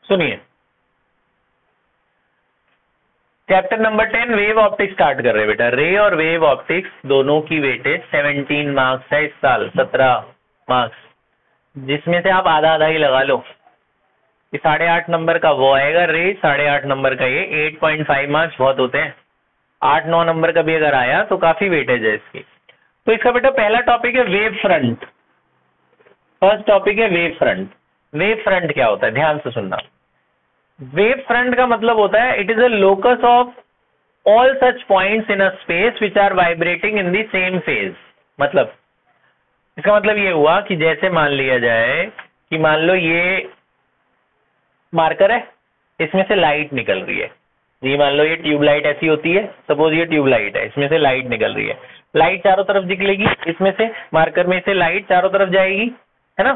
सुनिए, chapter number 10 wave optics start कर रहे हैं बेटा। रे और वेव ऑप्टिक्स दोनों की वेटेज 17 मार्क्स है इस साल, 17 मार्क्स, जिसमें से आप आधा आधा ही लगा लो। 8.5 नंबर का वो आएगा रे, 8.5 नंबर का ये, 8.5 मार्क्स बहुत होते हैं। 8-9 नंबर का भी अगर आया तो काफी वेटेज है इसकी। तो इसका बेटा पहला टॉपिक है वेव फ्रंट। फर्स्ट टॉपिक है वेव फ्रंट। वेव फ्रंट क्या होता है, ध्यान से सुनना। वेव फ्रंट का मतलब होता है it is a locus of all such points in a space which are vibrating in the same phase. मतलब इसका मतलब ये हुआ कि जैसे मान लिया जाए कि मान लो ये मार्कर है, इसमें से लाइट निकल रही है। ये मान लो ये ट्यूबलाइट ऐसी होती है, सपोज ये ट्यूबलाइट है, इसमें से लाइट निकल रही है। लाइट चारों तरफ निकलेगी, इसमें से मार्कर में से लाइट चारों तरफ जाएगी, है ना।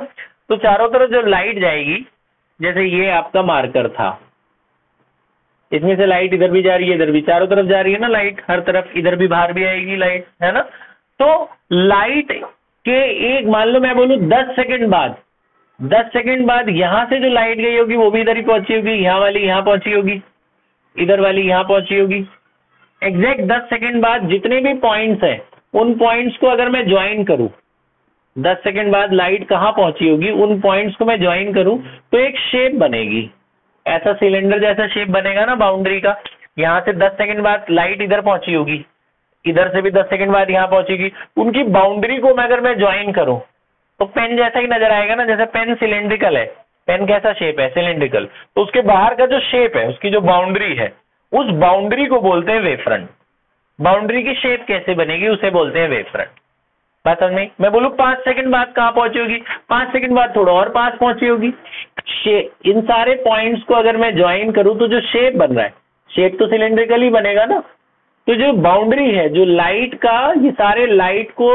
तो चारों तरफ जब लाइट जाएगी, जैसे ये आपका मार्कर था, इसमें से लाइट इधर भी जा रही है, इधर भी, चारों तरफ जा रही है ना लाइट, हर तरफ, इधर भी बाहर भी आएगी लाइट, है ना। तो लाइट के एक, मान लो मैं बोलूं 10 सेकंड बाद, 10 सेकंड बाद यहां से जो लाइट गई होगी वो भी इधर ही पहुंची होगी, यहाँ वाली यहाँ पहुंची होगी, इधर वाली यहाँ पहुंची होगी। एग्जैक्ट 10 सेकंड बाद जितने भी पॉइंट्स हैं उन पॉइंट्स को अगर मैं ज्वाइन करूं, 10 सेकंड बाद लाइट कहां पहुंची होगी, उन पॉइंट्स को मैं ज्वाइन करूं तो एक शेप बनेगी। ऐसा सिलेंडर जैसा शेप बनेगा ना बाउंड्री का। यहां से 10 सेकंड बाद लाइट इधर पहुंची होगी, इधर से भी 10 सेकंड बाद यहां पहुंचेगी। उनकी बाउंड्री को मैं अगर मैं ज्वाइन करूं तो पेन जैसा ही नजर आएगा ना। जैसे पेन सिलेंड्रिकल है, पेन कैसा शेप है, सिलेंड्रिकल, तो उसके बाहर का जो शेप है, उसकी जो बाउंड्री है, उस बाउंड्री को बोलते हैं वेव फ्रंट। बाउंड्री की शेप कैसे बनेगी उसे बोलते हैं वेव फ्रंट। बात समझ में? मैं बोलूं 5 सेकंड बाद कहां पहुंची होगी, 5 सेकंड बाद थोड़ा और पास पहुंची होगी। इन सारे पॉइंट्स को अगर मैं ज्वाइन करूं तो जो शेप बन रहा है, शेप तो सिलेंड्रिकल ही बनेगा ना। तो जो बाउंड्री है, जो लाइट का, ये सारे लाइट को,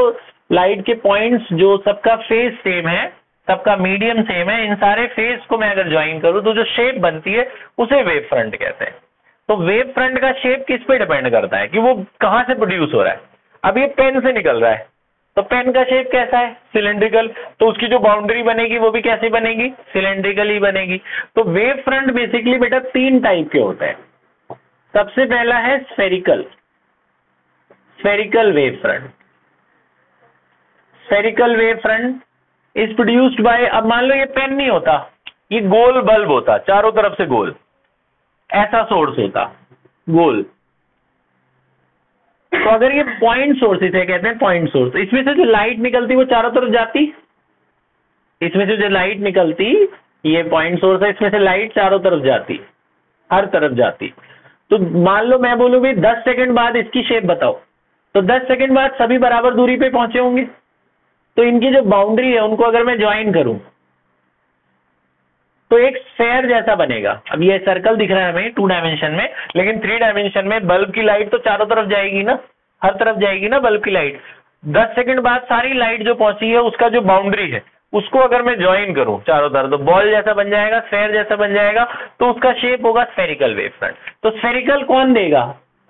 लाइट के पॉइंट्स जो सबका फेज सेम है, सबका मीडियम सेम है, इन सारे फेज को मैं अगर ज्वाइन करूं तो जो शेप बनती है उसे वेव फ्रंट कहते हैं। तो वेव फ्रंट का शेप किस पे डिपेंड करता है कि वो कहां से प्रोड्यूस हो रहा है। अब ये पेन से निकल रहा है तो पेन का शेप कैसा है, सिलेंड्रिकल, तो उसकी जो बाउंड्री बनेगी वो भी कैसी बनेगी, सिलेंड्रिकल ही बनेगी। तो वेव फ्रंट बेसिकली बेटा 3 टाइप के होते हैं। सबसे पहला है spherical, spherical wave front. Spherical wave front is produced by, अब मान लो ये पेन नहीं होता, ये गोल बल्ब होता, चारों तरफ से गोल, ऐसा सोर्स होता गोल। तो अगर ये पॉइंट सोर्स, इसे कहते हैं पॉइंट सोर्स, इसमें से जो लाइट निकलती वो चारों तरफ जाती, इसमें से जो लाइट निकलती, ये पॉइंट सोर्स है, इसमें से लाइट चारों तरफ जाती, हर तरफ जाती। तो मान लो मैं बोलूं भी 10 सेकंड बाद इसकी शेप बताओ, तो 10 सेकंड बाद सभी बराबर दूरी पे पहुंचे होंगे। तो इनकी जो बाउंड्री है उनको अगर मैं ज्वाइन करूं तो एक स्फेयर जैसा बनेगा। अब ये सर्कल दिख रहा है हमें 2 डायमेंशन में, लेकिन 3 डायमेंशन में बल्ब की लाइट तो चारों तरफ जाएगी ना, हर तरफ जाएगी ना बल्ब की लाइट। 10 सेकंड बाद सारी लाइट जो पहुंची है उसका जो बाउंड्री है उसको अगर मैं ज्वाइन करूं चारों तरफ, तो बॉल जैसा बन जाएगा, स्फेयर जैसा बन जाएगा, तो उसका शेप होगा स्फेरिकल वेव फ्रंट। तो स्फेरिकल कौन देगा,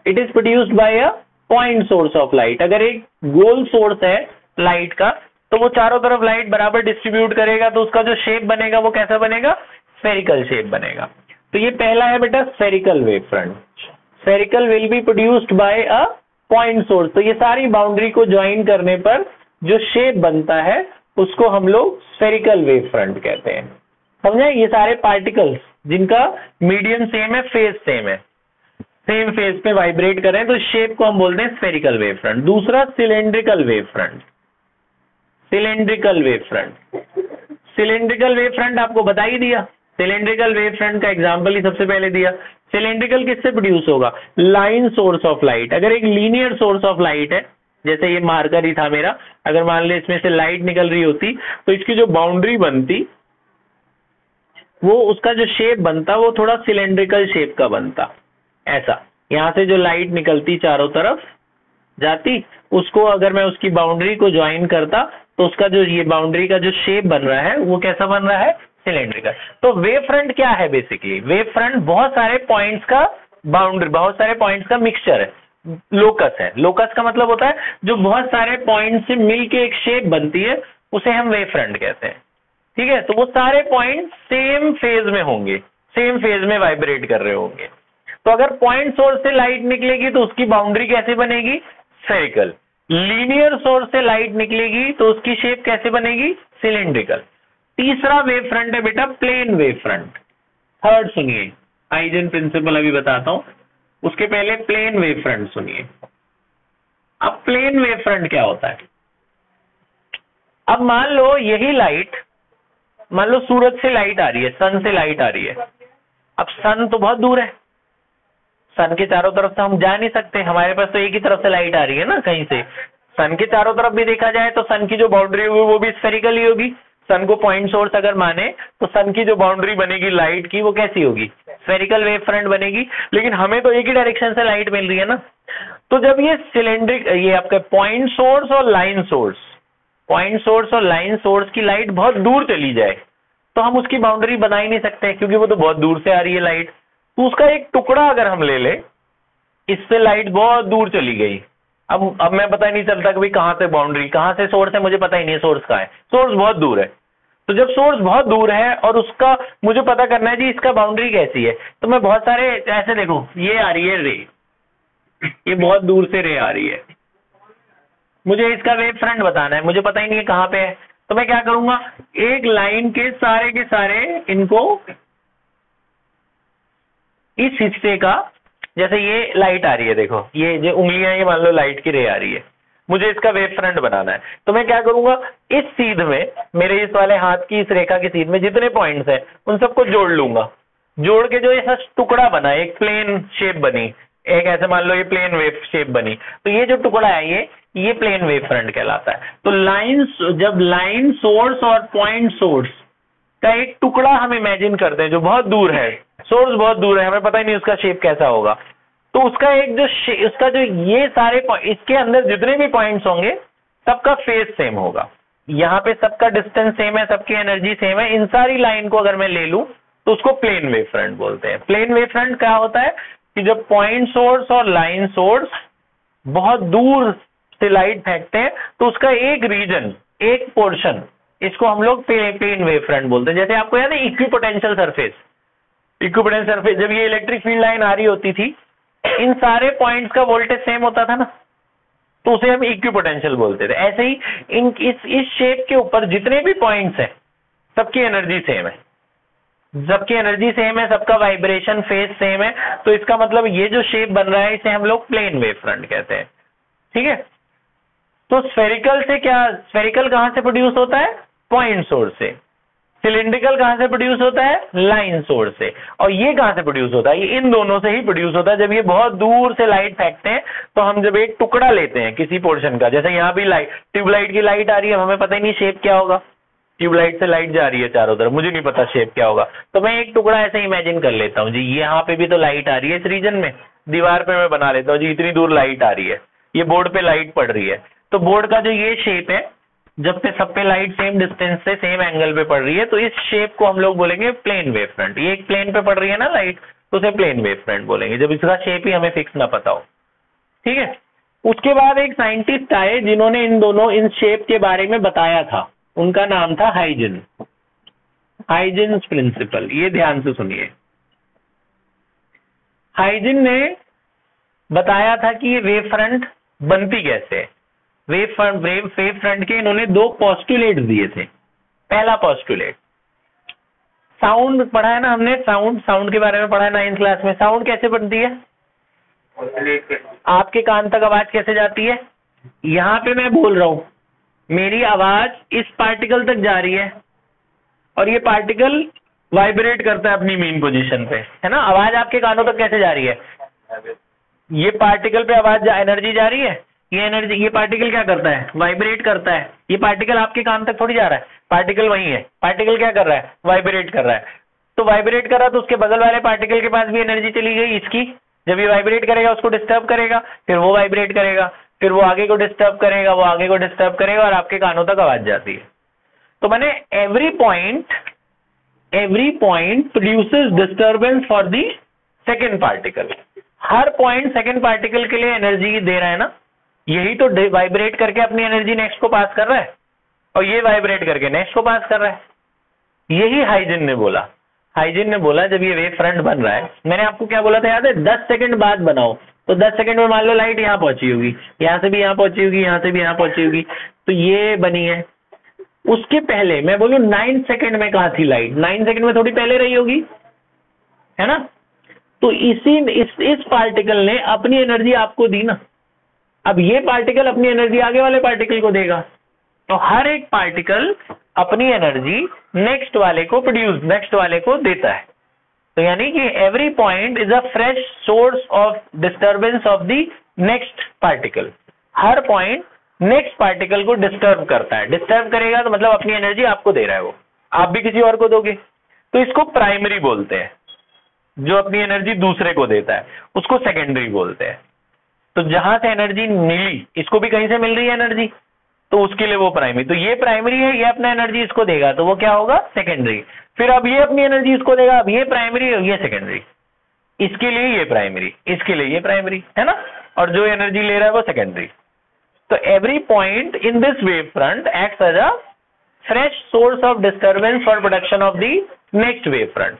it is produced by a point source of light. अगर एक गोल सोर्स है लाइट का तो वो चारों तरफ लाइट बराबर डिस्ट्रीब्यूट करेगा, तो उसका जो शेप बनेगा वो कैसा बनेगा, स्फेरिकल शेप बनेगा। तो ये पहला है बेटा spherical wave front. Spherical will be produced by a point source. तो ये सारी बाउंड्री को ज्वाइन करने पर जो शेप बनता है उसको हम लोग स्फेरिकल वेव फ्रंट कहते हैं। समझे? ये सारे पार्टिकल्स जिनका मीडियम सेम है, फेज सेम है, सेम फेज पे वाइब्रेट कर रहे हैं, तो शेप को हम बोलते हैं स्फेरिकल वेव फ्रंट। दूसरा cylindrical wave front. Cylindrical wave front, cylindrical wave front आपको बता ही दिया, सिलेंड्रिकल वेव फ्रंट का एग्जांपल ही सबसे पहले दिया। सिलेंड्रिकल किससे प्रोड्यूस होगा, लाइन सोर्स ऑफ लाइट। अगर एक लीनियर सोर्स ऑफ लाइट है, जैसे ये मार्कर ही था मेरा, अगर मान लो इसमें से लाइट निकल रही होती तो इसकी जो बाउंड्री बनती, वो उसका जो शेप बनता वो थोड़ा सिलेंड्रिकल शेप का बनता, ऐसा। यहां से जो लाइट निकलती चारों तरफ जाती, उसको अगर मैं उसकी बाउंड्री को ज्वाइन करता तो उसका जो ये बाउंड्री का जो शेप बन रहा है वो कैसा बन रहा है, सिलेंड्रिकल। तो वेव फ्रंट क्या है बेसिकली, वेव फ्रंट बहुत सारे पॉइंट्स का बाउंड्री, बहुत सारे पॉइंट्स का मिक्सचर है, लोकस है। लोकस का मतलब होता है जो बहुत सारे पॉइंट से मिलके एक शेप बनती है, उसे हम वेव फ्रंट कहते हैं। ठीक है, तो वो सारे पॉइंट सेम फेज में होंगे, सेम फेज में वाइब्रेट कर रहे होंगे। तो अगर पॉइंट सोर्स से लाइट निकलेगी तो उसकी बाउंड्री कैसे बनेगी? स्फेरिकल। लीनियर सोर्स से लाइट निकलेगी तो उसकी शेप कैसे बनेगी? सिलिंड्रिकल। तीसरा वेव फ्रंट है बेटा प्लेन वेव फ्रंट। थर्ड सुनिए, हाइजन प्रिंसिपल अभी बताता हूं, उसके पहले प्लेन वेव फ्रंट सुनिए। अब प्लेन वेव फ्रंट क्या होता है? अब मान लो यही लाइट, मान लो सूरज से लाइट आ रही है, सन से लाइट आ रही है। अब सन तो बहुत दूर है, सन के चारों तरफ से हम जा नहीं सकते, हमारे पास तो एक ही तरफ से लाइट आ रही है ना कहीं से। सन के चारों तरफ भी देखा जाए तो सन की जो बाउंड्री होगी वो भी स्फेरिकल ही होगी। सन को पॉइंट सोर्स अगर माने तो सन की जो बाउंड्री बनेगी लाइट की वो कैसी होगी? स्फेरिकल वेव फ्रंट बनेगी। लेकिन हमें तो एक ही डायरेक्शन से लाइट मिल रही है ना। तो जब ये सिलेंड्रिक, ये आपका पॉइंट सोर्स और लाइन सोर्स, पॉइंट सोर्स और लाइन सोर्स की लाइट बहुत दूर चली जाए तो हम उसकी बाउंड्री बना ही नहीं सकते, क्योंकि वो तो बहुत दूर से आ रही है लाइट। तो उसका एक टुकड़ा अगर हम ले ले, इससे लाइट बहुत दूर चली गई, अब मैं पता ही नहीं चलता कि भाई कहां से बाउंड्री, कहां से सोर्स है, मुझे पता ही नहीं है सोर्स कहां है, सोर्स बहुत दूर है। तो जब सोर्स बहुत दूर है और उसका मुझे पता करना है जी इसका बाउंड्री कैसी है, तो मैं बहुत सारे ऐसे देखो, ये आ रही है रे, ये बहुत दूर से रे आ रही है, मुझे इसका वेव फ्रंट बताना है, मुझे पता ही नहीं है कहां पे है। तो मैं क्या करूंगा, एक लाइन के सारे इनको इस हिस्से का, जैसे ये लाइट आ रही है, देखो ये जो उंगलियां, ये मान लो लाइट की रे आ रही है, मुझे इसका वेव फ्रंट बनाना है। तो मैं क्या करूंगा, इस सीध में, मेरे इस वाले हाथ की इस रेखा की सीध में जितने पॉइंट्स हैं उन सबको जोड़ लूंगा। जोड़ के जो ऐसा टुकड़ा बना, एक प्लेन शेप बनी, एक ऐसे मान लो ये प्लेन वेव शेप बनी, तो ये जो टुकड़ा है ये प्लेन वेव फ्रंट कहलाता है। तो लाइन, जब लाइन सोर्स और पॉइंट सोर्स का एक टुकड़ा हम इमेजिन करते हैं जो बहुत दूर है, सोर्स बहुत दूर है, हमें पता ही नहीं उसका शेप कैसा होगा, तो उसका एक जो उसका जो ये सारे इसके अंदर जितने भी पॉइंट्स होंगे सबका फेज सेम होगा, यहाँ पे सबका डिस्टेंस सेम है, सबकी एनर्जी सेम है। इन सारी लाइन को अगर मैं ले लूं तो उसको प्लेन वेव फ्रंट बोलते हैं। प्लेन वेव फ्रंट क्या होता है कि जब पॉइंट सोर्स और लाइन सोर्स बहुत दूर से लाइट फेंकते हैं तो उसका एक रीजन, एक पोर्शन, इसको हम लोग प्लेन वेव फ्रंट बोलते हैं। जैसे आपको याद है इक्विपोटेंशियल सरफेस, इक्विपोटेंशियल सरफेस, जब ये इलेक्ट्रिक फील्ड लाइन आ रही होती थी, इन सारे पॉइंट्स का वोल्टेज सेम होता था ना, तो उसे हम इक्विपोटेंशियल बोलते थे। ऐसे ही इस शेप के ऊपर जितने भी पॉइंट्स हैं सबकी एनर्जी सेम है, सबकी एनर्जी सेम है, सबका वाइब्रेशन फेज सेम है, तो इसका मतलब ये जो शेप बन रहा है इसे हम लोग प्लेन वेव फ्रंट कहते हैं। ठीक है, तो स्फेरिकल से क्या, स्फेरिकल कहां से प्रोड्यूस होता है? पॉइंट सोर्स से। सिलिंड्रिकल कहां से प्रोड्यूस होता है? लाइन सोर्स से। और ये कहां से प्रोड्यूस होता है? ये इन दोनों से ही प्रोड्यूस होता है। जब ये बहुत दूर से लाइट फेंकते हैं तो हम जब एक टुकड़ा लेते हैं किसी पोर्शन का, जैसे यहाँ भी लाइट, ट्यूबलाइट की लाइट आ रही है, हमें पता ही नहीं शेप क्या होगा, ट्यूबलाइट से लाइट जा रही है चारों तरफ, मुझे नहीं पता शेप क्या होगा, तो मैं एक टुकड़ा ऐसे इमेजिन कर लेता हूँ जी, यहाँ पे भी तो लाइट आ रही है इस रीजन में, दीवार पे मैं बना लेता हूँ जी इतनी दूर लाइट आ रही है, ये बोर्ड पे लाइट पड़ रही है, तो बोर्ड का जो ये शेप है, जब पे सब पे लाइट सेम डिस्टेंस से सेम एंगल पे पड़ रही है, तो इस शेप को हम लोग बोलेंगे प्लेन वेव फ्रंट। ये एक प्लेन पे पड़ रही है ना लाइट, तो उसे प्लेन वेव फ्रंट बोलेंगे, जब इसका शेप ही हमें फिक्स ना पता हो। ठीक है, उसके बाद एक साइंटिस्ट आए जिन्होंने इन शेप के बारे में बताया था, उनका नाम था हाइजन, हाइजन्स प्रिंसिपल। ये ध्यान से सुनिए, हाइजन ने बताया था कि ये वेव फ्रंट बनती कैसे है। वेव फ्रंट के इन्होंने दो पोस्टुलेट दिए थे। पहला पोस्टुलेट, साउंड पढ़ा है ना हमने, साउंड के बारे में पढ़ा है 9th क्लास में। साउंड कैसे बनती है? आपके कान तक आवाज कैसे जाती है? यहाँ पे मैं बोल रहा हूं, मेरी आवाज इस पार्टिकल तक जा रही है और ये पार्टिकल वाइब्रेट करता है अपनी मेन पोजीशन पे, है ना। आवाज आपके कानों तक कैसे जा रही है? ये पार्टिकल पे आवाज एनर्जी जा रही है, ये एनर्जी, ये पार्टिकल क्या करता है? वाइब्रेट करता है। ये पार्टिकल आपके कान तक थोड़ी जा रहा है, पार्टिकल वही है। पार्टिकल क्या कर रहा है? वाइब्रेट कर रहा है। तो वाइब्रेट कर रहा है तो उसके बगल वाले पार्टिकल के पास भी एनर्जी चली गई इसकी। जब ये वाइब्रेट करेगा उसको डिस्टर्ब करेगा, फिर वो वाइब्रेट करेगा, फिर वो आगे को डिस्टर्ब करेगा, वो आगे को डिस्टर्ब करेगा और आपके कानों तक आवाज जाती है। तो मैंने every point produces disturbance for the second particle. Her point second particle के लिए एनर्जी दे रहा है ना, यही तो वाइब्रेट करके अपनी एनर्जी नेक्स्ट को पास कर रहा है और ये वाइब्रेट करके नेक्स्ट को पास कर रहा है। यही हाइजन ने बोला। हाइजिन ने बोला जब ये वेव फ्रंट बन रहा है, मैंने आपको क्या बोला था याद है, 10 सेकंड बाद बनाओ। तो 10 सेकंड में मान लो लाइट यहाँ पहुंची होगी, यहाँ से भी यहाँ पहुंची होगी, यहाँ से भी यहाँ पहुंची होगी, तो ये बनी है। उसके पहले मैं बोलूँ 9 सेकंड में कहाँ थी लाइट, 9 सेकंड में थोड़ी पहले रही होगी, है ना। तो इस पार्टिकल ने अपनी एनर्जी आपको दी ना, अब ये पार्टिकल अपनी एनर्जी आगे वाले पार्टिकल को देगा। तो हर एक पार्टिकल अपनी एनर्जी नेक्स्ट वाले को नेक्स्ट वाले को देता है। तो यानी कि every point is a fresh source of disturbance of the next particle. Her point next particle को डिस्टर्ब करता है। डिस्टर्ब करेगा तो मतलब अपनी एनर्जी आपको दे रहा है, वो आप भी किसी और को दोगे। तो इसको प्राइमरी बोलते हैं, जो अपनी एनर्जी दूसरे को देता है उसको सेकेंडरी बोलते हैं। तो जहां से एनर्जी मिली, इसको भी कहीं से मिल रही है एनर्जी, तो उसके लिए वो प्राइमरी। तो ये प्राइमरी है, ये अपना एनर्जी इसको देगा, तो वो क्या होगा, सेकेंडरी। फिर अब ये अपनी एनर्जी इसको देगा, अब ये प्राइमरी और ये सेकेंडरी। इसके लिए ये प्राइमरी, इसके लिए ये प्राइमरी, है ना, और जो एनर्जी ले रहा है वो सेकेंडरी। तो every point in this wave front acts as a fresh source of disturbance for production of the next wave front.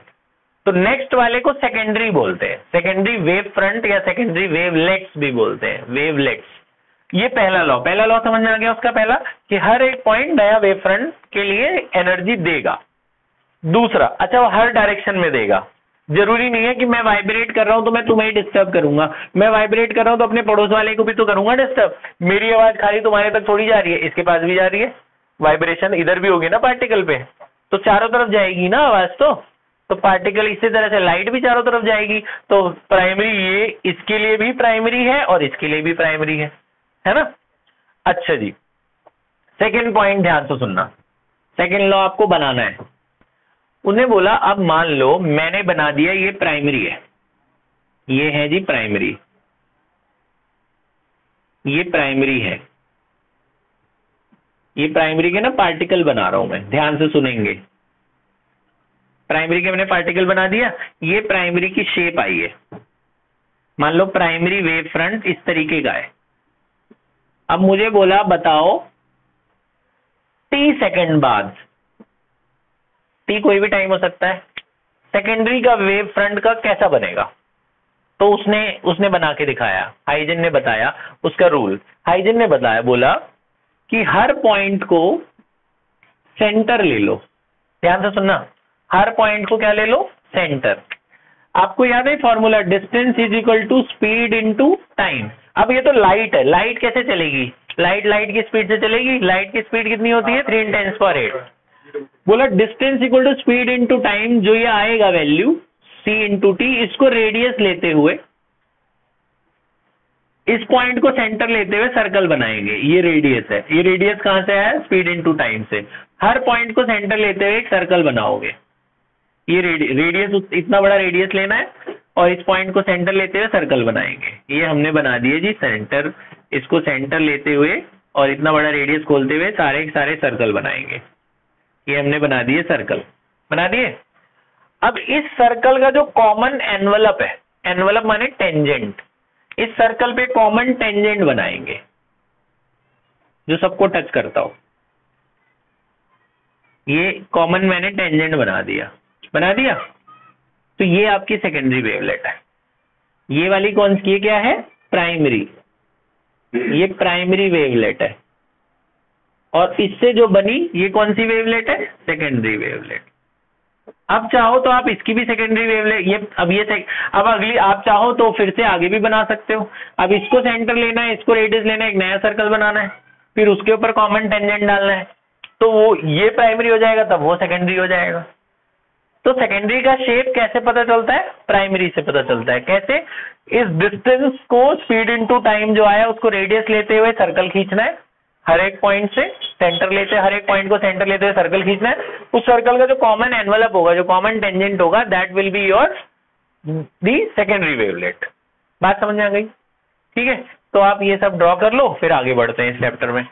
तो नेक्स्ट वाले को सेकेंडरी बोलते हैं, सेकेंडरी वेव फ्रंट या सेकेंडरी वेवलेट्स भी बोलते हैं, वेवलेट्स। ये पहला लॉ समझ में आ गया उसका पहला, कि हर एक पॉइंट नया वेव फ्रंट के लिए एनर्जी देगा। दूसरा, अच्छा वो हर डायरेक्शन में देगा। जरूरी नहीं है कि मैं वाइब्रेट कर रहा हूं तो मैं तुम्हें डिस्टर्ब करूंगा, मैं वाइब्रेट कर रहा हूं तो अपने पड़ोस वाले को भी तो करूंगा डिस्टर्ब। मेरी आवाज खाली तुम्हारे तक थोड़ी जा रही है, इसके पास भी जा रही है। वाइब्रेशन इधर भी होगी ना पार्टिकल पे, तो चारों तरफ जाएगी ना आवाज। तो पार्टिकल इसी तरह से लाइट भी चारों तरफ जाएगी। तो प्राइमरी ये इसके लिए भी प्राइमरी है और इसके लिए भी प्राइमरी है ना। अच्छा जी, सेकंड पॉइंट ध्यान से सुनना, सेकंड लॉ आपको बनाना है। उन्हें बोला अब मान लो मैंने बना दिया ये प्राइमरी है, ये है जी प्राइमरी, ये प्राइमरी है, ये प्राइमरी के ना पार्टिकल बना रहा हूं मैं, ध्यान से सुनेंगे। प्राइमरी के मैंने पार्टिकल बना दिया, ये प्राइमरी की शेप आई है। मान लो प्राइमरी वेव फ्रंट इस तरीके का है। अब मुझे बोला बताओ t सेकंड बाद, t कोई भी टाइम हो सकता है, सेकेंडरी का वेव फ्रंट का कैसा बनेगा। तो उसने बना के दिखाया, हाइजन ने बताया उसका रूल। हाइजन ने बताया, बोला कि हर पॉइंट को सेंटर ले लो। ध्यान से सुनना, हर पॉइंट को क्या ले लो, सेंटर। आपको याद है formula, distance is equal to speed into time. अब ये तो लाइट है, लाइट कैसे चलेगी, लाइट की स्पीड से चलेगी। लाइट की स्पीड कितनी होती है, 3 × 10⁸। बोला distance equal to speed into time, जो ये आएगा वैल्यू c इंटू टी, इसको रेडियस लेते हुए इस पॉइंट को सेंटर लेते हुए सर्कल बनाएंगे। ये रेडियस है, ये रेडियस कहां से आया, स्पीड इनटू टाइम से। हर पॉइंट को सेंटर लेते हुए एक सर्कल बनाओगे। ये रेडियस, इतना बड़ा रेडियस लेना है और इस पॉइंट को सेंटर लेते हुए सर्कल बनाएंगे। ये हमने बना दिए जी सेंटर, इसको सेंटर लेते हुए और इतना बड़ा रेडियस खोलते हुए सारे सर्कल बनाएंगे। ये हमने बना दिए सर्कल, बना दिए। अब इस सर्कल का जो कॉमन एनवलप है, एनवलप माने टेंजेंट, इस सर्कल पे कॉमन टेंजेंट बनाएंगे जो सबको टच करता हो। ये कॉमन मैंने टेंजेंट बना दिया। तो ये आपकी सेकेंडरी वेवलेट है। ये वाली कौन सी, ये क्या है, प्राइमरी, ये प्राइमरी वेवलेट है। और इससे जो बनी ये कौन सी वेवलेट है, सेकेंडरी वेवलेट। अब चाहो तो आप इसकी भी सेकेंडरी वेवलेट, ये अब अगली आप चाहो तो फिर से आगे भी बना सकते हो। अब इसको सेंटर लेना है, इसको रेडियस लेना है, एक नया सर्कल बनाना है, फिर उसके ऊपर कॉमन टेंजेंट डालना है, तो वो ये प्राइमरी हो जाएगा, तब वो सेकेंडरी हो जाएगा। तो सेकेंडरी का शेप कैसे पता चलता है, प्राइमरी से पता चलता है। कैसे, इस डिस्टेंस को स्पीड इनटू टाइम जो आया उसको रेडियस लेते हुए सर्कल खींचना है, हर एक पॉइंट से सेंटर लेते, हर एक पॉइंट को सेंटर लेते हुए सर्कल खींचना है। उस सर्कल का जो कॉमन एनवलप होगा, जो कॉमन टेंजेंट होगा, that will be your the secondary wavelet. बात समझ में आ गई, ठीक है। तो आप ये सब ड्रॉ कर लो, फिर आगे बढ़ते हैं इस चैप्टर में।